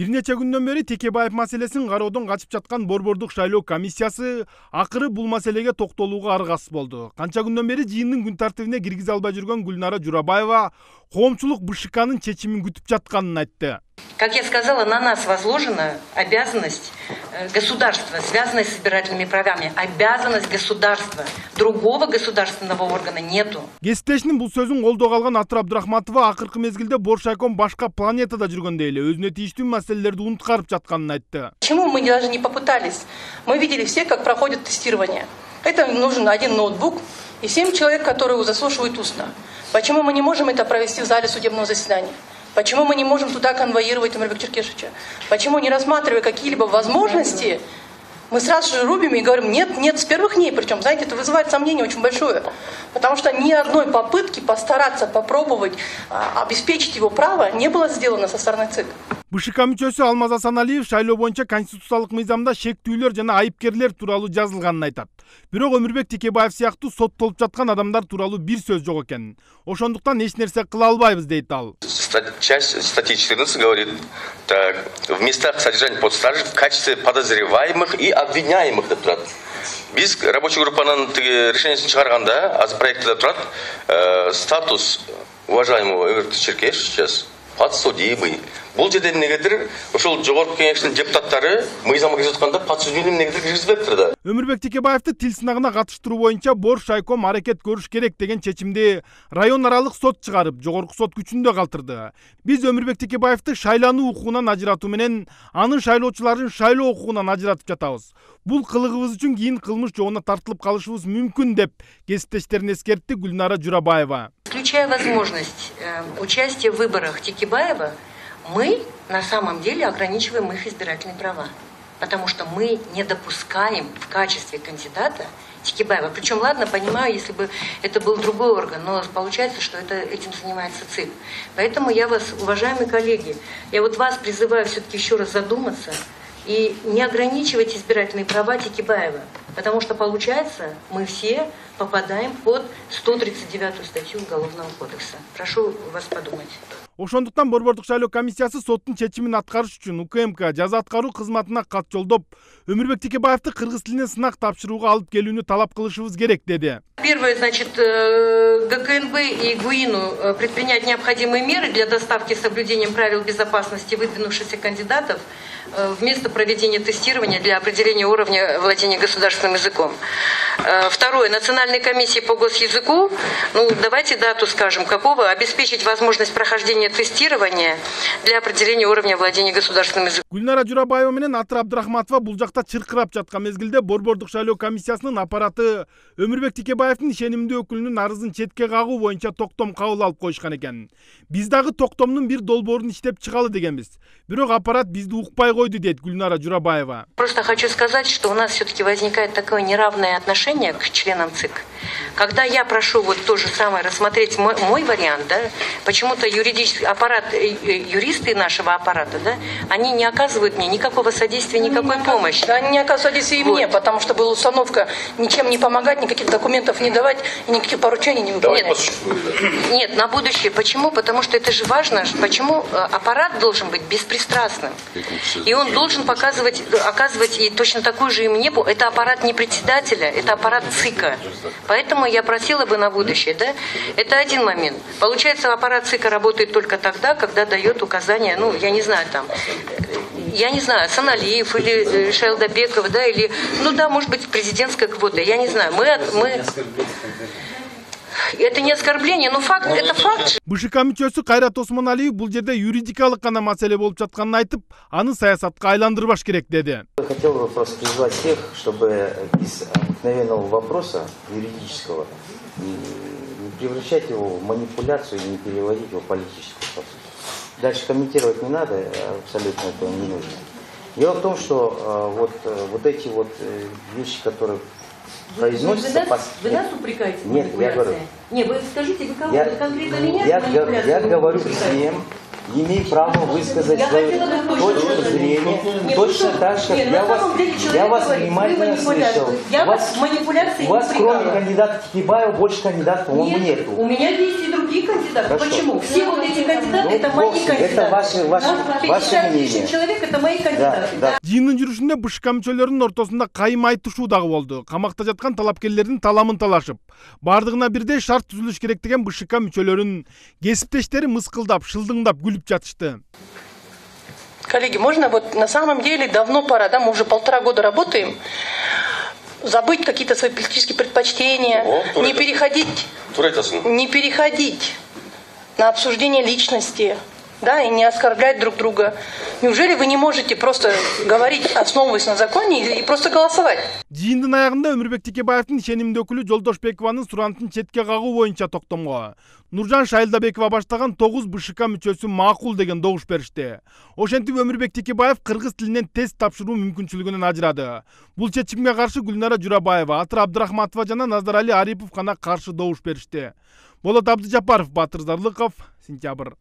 Бир нече күндөн бери Текебаев маселесин кароодон качып жаткан Борбордук шайлоо комиссиясы акыры бул маселеге токтолууга аргасыз болду. Канча күндөн бери жыйындын күн тартибине киргизе албай жүргөн Гүлнара Журабаева коомчулук БШКнын чечимин күтүп жатканын айтты. Как я сказала, на нас возложена обязанность государства, связанная с избирательными правами. Обязанность государства. Другого государственного органа нету. Кесиптешинин бул сөзүн колдоо алган Атыр Абдрахматова акыркы мезгилде Боршайком башка планетада жүргөндөй эле өзүнө тийиштүү маселелерди унуткарып жатканын айтты. Почему мы даже не попытались? Мы видели все, как проходит тестирование. Это нужен один ноутбук и 7 человек, которые заслушивают устно. Почему мы не можем это провести в зале судебного заседания? Почему мы не можем туда конвоировать Омирбека Черкешевича? Почему, не рассматривая какие-либо возможности, мы сразу же рубим и говорим нет с первых дней. Причем, знаете, это вызывает сомнение очень большое. Потому что ни одной попытки постараться, попробовать обеспечить его право не было сделано со стороны ЦИК. БШК мүчөсү Алмаз Асаналиев шайлоо боюнча конституциялык мыйзамда шектүүлөр жана айыпкерлер тууралуу жазылганын айтат. Бирок Өмүрбек Текебаев сыяктуу соттолуп жаткан адамдар тууралуу бир сөз жок экен. Ошондуктан эч нерсе кыла албайбыз дейт ал. Часть статьи 14 говорит, так, в местах содержания под стражей в качестве подозреваемых и обвиняемых деп турат. Биз рабочий группанын решениесин чыгарганда аз проектте турат статус уважаемого Омирбека Черкешевича сейчас подсудимый. Бул жерде эмнегедир ошол жогорку кеңештин депутаттары мыйзамга кирип атканда подсудимый эмнегедир киргизбептир да. Өмүрбек Текебаевди тил сынагына катыштыруу боюнча Боршайком аракет көрүш керек деген чечимди район аралык сот чыгарып, жогорку сот күчүндө калтырды. Биз Өмүрбек Текебаевди шайлануу укугунан ажыратуу менен анын шайлоочуларын шайлоо укугунан ажыратып жатабыз. Бул кылыгыбыз үчүн кийин кылмыш жоона тартылып калышыбыз мүмкүн деп кесиптештерин эскертти Гүлнара Журабаева. Исключая возможность участия в выборах Текебаева, мы на самом деле ограничиваем их избирательные права. Потому что мы не допускаем в качестве кандидата Текебаева. Причем, ладно, понимаю, если бы это был другой орган, но получается, что этим занимается ЦИК. Поэтому я вас, уважаемые коллеги, я вот вас призываю все-таки еще раз задуматься и не ограничивать избирательные права Текебаева. Потому что, получается, мы все попадаем под 139 статью Уголовного кодекса. Прошу вас подумать. Ошондуктан Борбордук шайлоо комиссиясы соттун чечимин аткарыш үчүн УКМК жаза аткаруу кызматына кат жолдоп, Өмүрбек Текебаевди кыргыз тилине сынак тапшырууга алып келүүнү талап кылышыбыз керек деди. Первое, значит, ГКНБ и ГУИНу предпринять необходимые меры для доставки с соблюдением правил безопасности выдвинувшихся кандидатов в место проведения тестирования для определения уровня владения государственным языком. Второе, Национальной комиссии по госязыку, давайте дату скажем, какого, обеспечить возможность прохождения тестирования для определения уровня владения государственным языком. Гүлнара Журабаева менен Атыр Абдрахматова бул жакта чыркырап жаткан мезгилде Борбордук шайлоо комиссиясынын аппараты Өмүрбек Текебаевдин ишенимдүү өкүлүнүн арызын четке кагуу боюнча токтом кабыл алып коюшкан экен. Биз дагы токтомдун бир долбоорун иштеп чыгалы дегенбиз. Бирок аппарат бизди укпай койду дейт Гүлнара Журабаева. Просто хочу сказать, что у нас все-таки возникает такое неравное отношение к членам ЦИК. Когда я прошу вот то же самое рассмотреть мой вариант, да, почему-то юридический аппарат, юристы нашего аппарата, да, они не оказывают мне никакого содействия, никакой помощи. Да, они не оказывают содействия и мне, потому что была установка ничем не помогать, никаких документов не давать и никаких поручений не выполнять. Нет, на будущее. Почему? Потому что это же важно. Почему аппарат должен быть беспристрастным? И он должен оказывать и точно такую же и мне. Это аппарат не председателя, это аппарат ЦИКа. Поэтому я просила бы на будущее, да? Это один момент. Получается, аппарат ЦИКа работает только тогда, когда дает указания, я не знаю, Саналиев или Шайлдабекова, да, или, может быть, президентская квота, я не знаю. Это не оскорбление, но факт, это факт. БШК мүчөсү Кайрат Осмоналиев бул жерде юридикалык гана маселе болуп жатканын айтып, аны саясатка айландырбаш керек деди. Хотел бы просто призвать всех, чтобы из обыкновенного вопроса юридического не превращать его в манипуляцию и не переводить его в политическую. Дальше комментировать не надо, абсолютно этого не нужно. Дело в том, что вот эти вещи, которые произносятся... Вы нас упрекаете? Нет, я говорю... Нет, вы скажите, вы кого? Конкретно меня? Я говорю всем, имею право высказать свою точку зрения, точно так, как я вас внимательно слышал. У вас, кроме кандидата Текебаева, больше кандидатов, по-моему, нету. У меня есть и другие. другие кандидаты. Хорошо. Почему? Все вот эти кандидаты, Ну, это мои бог с ним. кандидаты. Это ваше мнение. Человек, это мои кандидаты. Да. Жыйындын жүрүшүндө БШК мүчөлөрүнүн ортосунда кайым айтышуу дагы болду. Камакта жаткан талапкерлердин таламын талашып, бардыгына бирдей шарт түзүлүш керек деген БШК мүчөлөрүн кесиптештери мыскылдап, шылдыңдап күлүп жатышты. Коллеги, можно вот на самом деле давно пора, да, мы уже 1,5 года работаем, забыть какие-то свои политические предпочтения, не переходить на обсуждение личности, да, и не оскорблять друг друга. Неужели вы не можете просто говорить, основываясь на законе, и просто голосовать? Жыйындын аягында Өмүрбек Текебаевдин ишенимдүү өкүлү Жолдошбекованын сурантын четке кагуу боюнча токтомго Нуржан Шайлдабекова баштаган 9 БШК мүчөсү макул деген добуш беришти. Ошентип Өмүрбек Текебаев кыргыз тилинен тест тапшыруу мүмкүнчүлүгүнөн ажырады. Бул чечимге каршы Гүлнара Журабаева, Атыр Абдрахматова жана Назарали Арипов гана каршы добуш беришти. Болот Абдыжапаров, Батыр Зарлыков, Сентябрь.